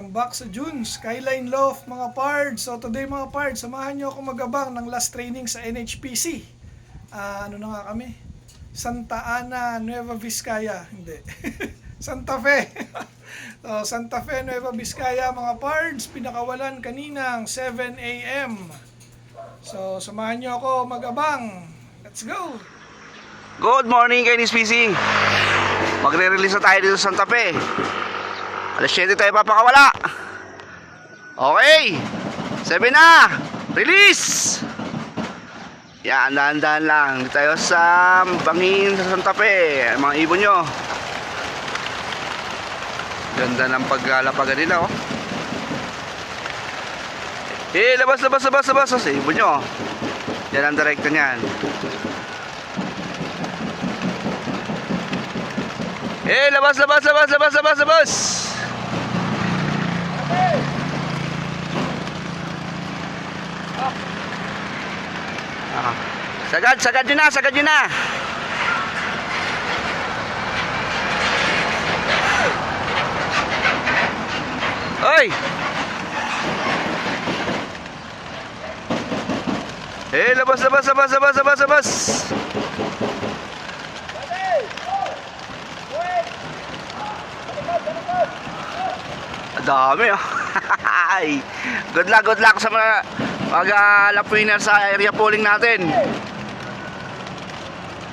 back sa June Skyline Loft mga pards. So today mga pards, samahan nyo ako magabang ng last training sa NHPC. Ano na nga kami? Santa Ana, Nueva Vizcaya. Hindi. Santa Fe. So, Santa Fe, Nueva Vizcaya mga pards. Pinakawalan kaninang 7 AM. So samahan nyo ako magabang. Let's go! Good morning kay NHPC. Magre-release na tayo dito sa Santa Fe. Alas 7 tayo papakawala. Okay, 7 na. Release. Yan, dahan-dahan lang. Dito tayo sa bangin sa Santa Fe. Mga ibon nyo. Ganda ng paglalapagan nila, oh. Labas. Sa ibon nyo. Yan ang direkta niyan. Labas. Sagad nyo na. Oy! Labas. Dami, oh. Good luck sa mga lap winner sa area polling natin.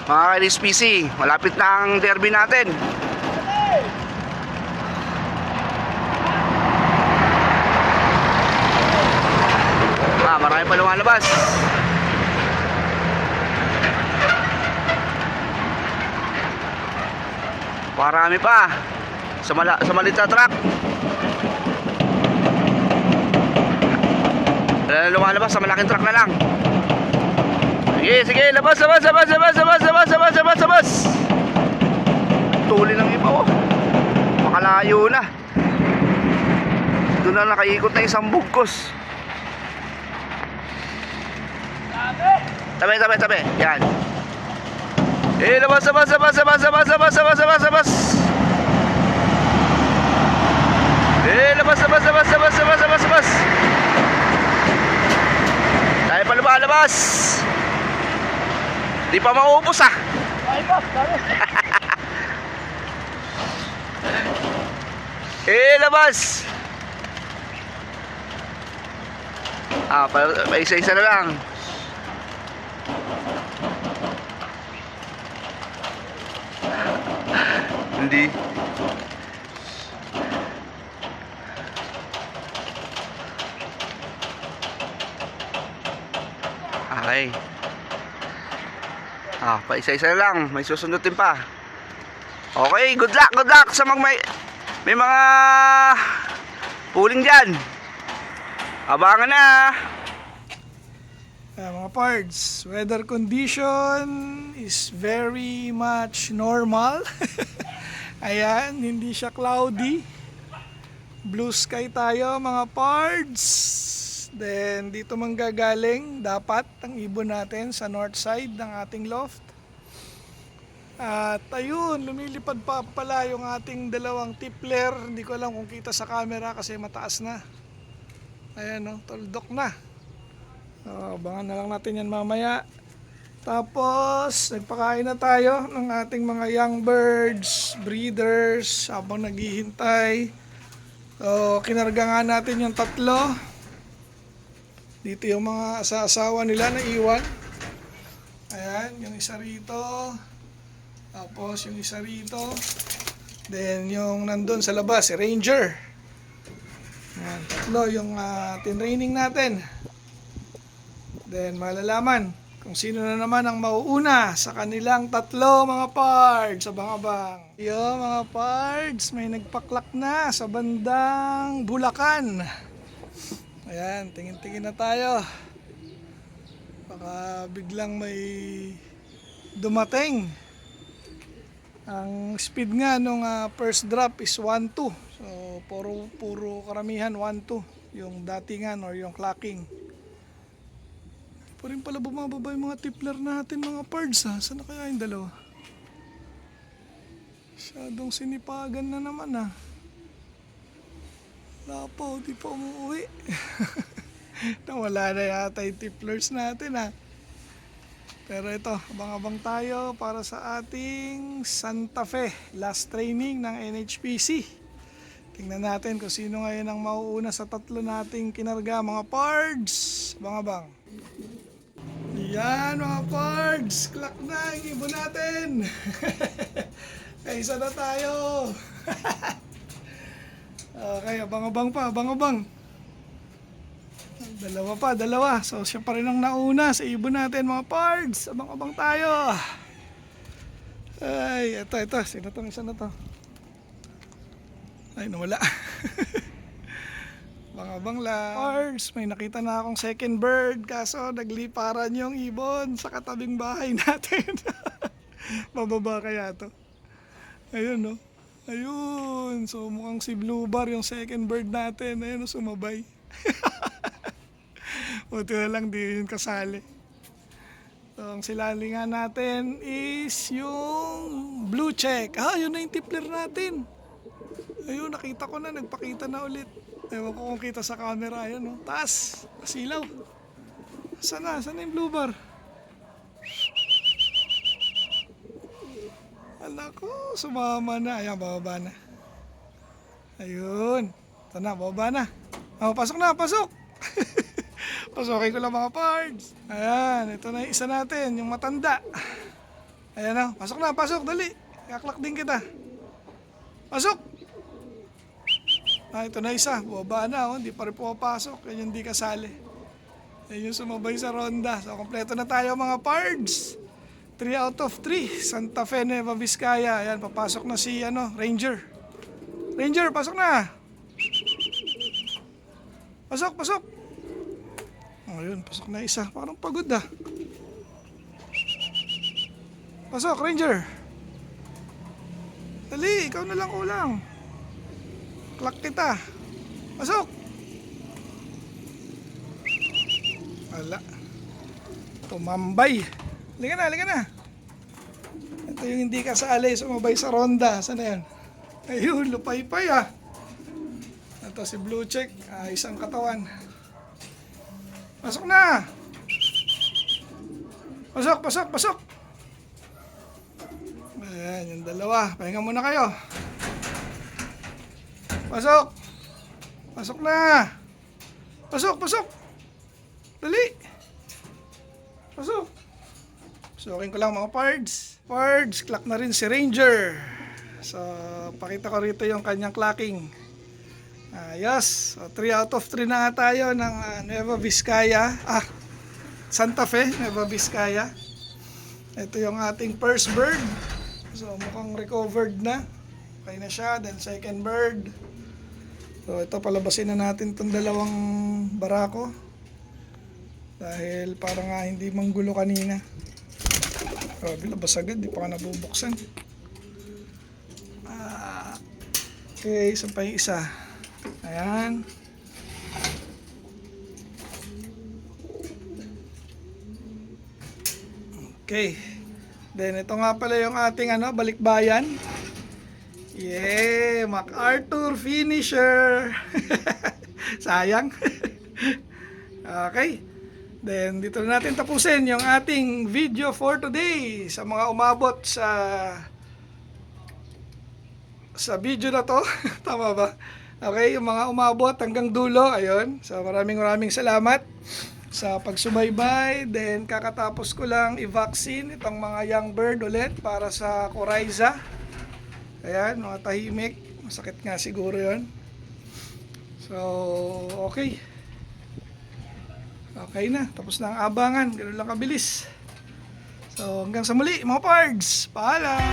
Mga NHPC, malapit na ang derby natin. Marami pa lumalabas. Marami pa sa maliit na truck. Lumalabas sa malaking truck na lang. Sige, labas. Tuli ng iba, oh. Makalayo na. Doon na nakaikot na isang bugkos. Tabi. Yan. Labas. Labas. Tayo pa lumalabas. Di pa maubos, ah. Ay, boss, dami. Labas. Pa isa-isa na lang. Hindi. Okay. Pa isa-isa na lang. May susundutin pa. Okay, good luck sa may mga pooling dyan. Abangan na. Mga pards, weather condition is very much normal. Ayan, hindi siya cloudy. Blue sky tayo mga pards. Then dito manggagaling dapat ang ibon natin sa north side ng ating loft. At ayun, lumilipad pa pala yung ating dalawang tippler. Hindi ko alam kung kita sa camera kasi mataas na. Ayan, no, tuldok na. Abangan na lang natin yan mamaya. Tapos nagpakain na tayo ng ating mga young birds, breeders habang naghihintay. So kinarga nga natin yung tatlo. Dito yung mga asawa nila na iwan. Ayan, yung isa rito. Tapos yung isa rito. Then yung nandun sa labas, si Ranger. Ayan, tatlo yung tinraining natin. Then malalaman kung sino na naman ang mauuna sa kanilang tatlo mga pards. Abang-abang. Yo mga pards, may nagpaklak na sa bandang Bulacan. Ayan, tingin-tingin na tayo. Baka biglang may dumating. Ang speed nga nung first drop is 1-2. So puro karamihan 1-2 yung datingan or yung clocking. Pa rin pala bumababa yung mga tippler natin mga pards, ha. Saan na kaya yung dalawa? Masyadong sinipagan na naman, ha. Wala pa, di pa umuwi. Nawala na yata yung tipplers natin ha. Pero ito, abang-abang tayo para sa ating Santa Fe last training ng NHPC. Tingnan natin kung sino ngayon ang mauuna sa tatlo nating kinarga mga pards. Abang-abang. Yan mga pards, clock na ang ibon natin. Kaisa na tayo. Okay, abang-abang pa, abang-abang. Dalawa. So siya pa rin ang nauna sa ibon natin mga pards. Abang-abang tayo. Ay, ito. Sino tong isa na to? Ay, nawala. Abang-abang lang. Pards, may nakita na akong second bird. Kaso nagliparan yung ibon sa katabing bahay natin. Bababa kaya to. Ayun no. Ayun. So mukhang si Blue Bar yung second bird natin. Ayun, sumabay. Buti na lang di yun kasali. So, ang silalingan natin is yung blue check. Yun na yung tippler natin. Ayun, nakita ko na, nagpakita na ulit. Ewan ko kung kita sa camera. Ayun, no? Taas, asilaw. Saan yung blue bar? Ala ko, sumama na. Ayan, bababa na. Ayun. Ito na, bababa na. Pasok na, pasok. Pasokin ko lang mga pards. Ayan, ito na yung isa natin, yung matanda. Ayan na, pasok, dali. Kaklak din kita. Pasok! Ito na isa, baba na, hindi pa rin pumapasok. Yan yung di kasali. Yan yung sumabay sa ronda. So, kompleto na tayo mga pards. 3 out of 3. Santa Fe, Nueva Vizcaya. Ayan, papasok na si Ranger. Ranger, pasok na! Pasok! Ayun, pasok na isa. Parang pagod ah. Pasok, Ranger. Dali, ikaw na lang kulang. Clock kita. Pasok. Wala. Tumambay. Halika na. Ito yung hindi kasali, sumabay sa ronda. Saan na yan? Ayun, lupay-pay ah. Ito si Blue Check. Isang katawan. Pasok na! Pasok! Ayan, yung dalawa. Pahinga muna kayo. Pasok na! Pasok! Dali! Pasok! Pasukin ko lang mga pards. Pards, clock na rin si Ranger. So, pakita ko rito yung kanyang clocking. Yes, so 3 out of 3 na nga tayo ng Nueva Vizcaya. Santa Fe, Nueva Vizcaya. Ito yung ating first bird. So mukhang recovered na. Okay na siya. Then second bird. So ito, palabasin na natin itong dalawang barako. Dahil parang hindi manggulo kanina. Grabe, labas agad. Di pa ka nabubuksan. Okay, isa pa yung isa. Ayan. Okay. Then ito nga pala yung ating balikbayan. Yeah, MacArthur finisher. Sayang. Okay. Then dito na natin tapusin yung ating video for today. Sa mga umabot sa video na to. Tama ba? Okay, yung mga umabot hanggang dulo, ayun. So maraming salamat sa pagsubaybay. Then kakatapos ko lang i-vaccine itong mga young bird ulit para sa coryza. Ayan, mga tahimik. Masakit nga siguro yun. So, okay. Okay na, tapos na ang abangan. Ganun lang kabilis. So hanggang sa muli mga pards. Paalam!